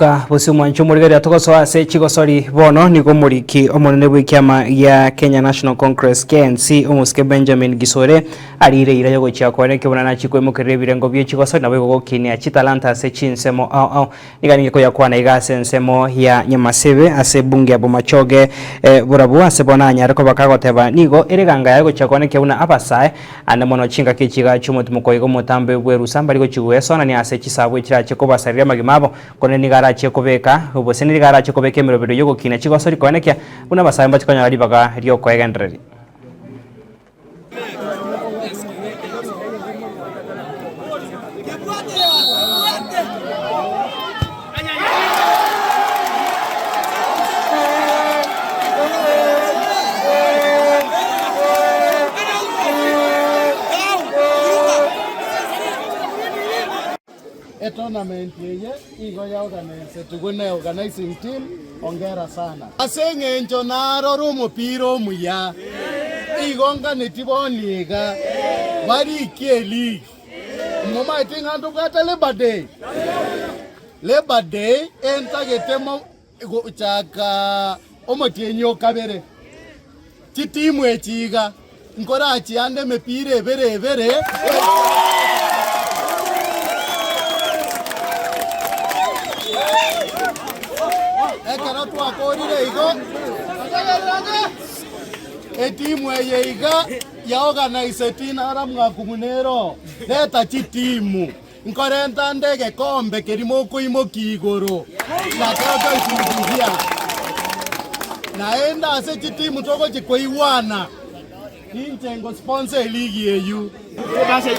Busimuancho murigari tokosoa se chigosori bono niko muriki omonene bw'ikyama ya Kenya National Congress KNC umuske Benjamin Gisore arire ira yo gochia kone kibona na chikwemukire birengo bye chigosori nabo gokinia chitalanta se chinsemo niganike ko yakwana igase nsemo ya Nyamasebe ase bunge abo machoge burabu ase bona nyare ko bakagoteba nigo ereganga ya gochia kone kibona abasae ane mono chinga kichiga chumutumo ko igo mutambe bwerusa mbari go chigwesona ni ase chisabwe kirache ko basarira magimabo kone nigara chekobeka uboseni rigara chekobeka emirobero yogo kina chigosori konekia buna basamba chikonya bari baga ryo kwegendereri tournament yeye igo ya organizing team ongera sana asenge njo naro rumupiro muya igonga netiboniga bari kieli ngoma itinga ndukata Labor Day entagetemo chaka omotienyo kabere titimu echiga nkora chiande mepire bere Ekaratu akorire igo etimu eyeiga ya organize tina aramwa kumunero leta chitimu nkorenta ndege kombe kerimo kuimoki igoro na kato isuzia naenda ase chitimu toko chikoiwana inchengo sponsor ligi yeyu ibase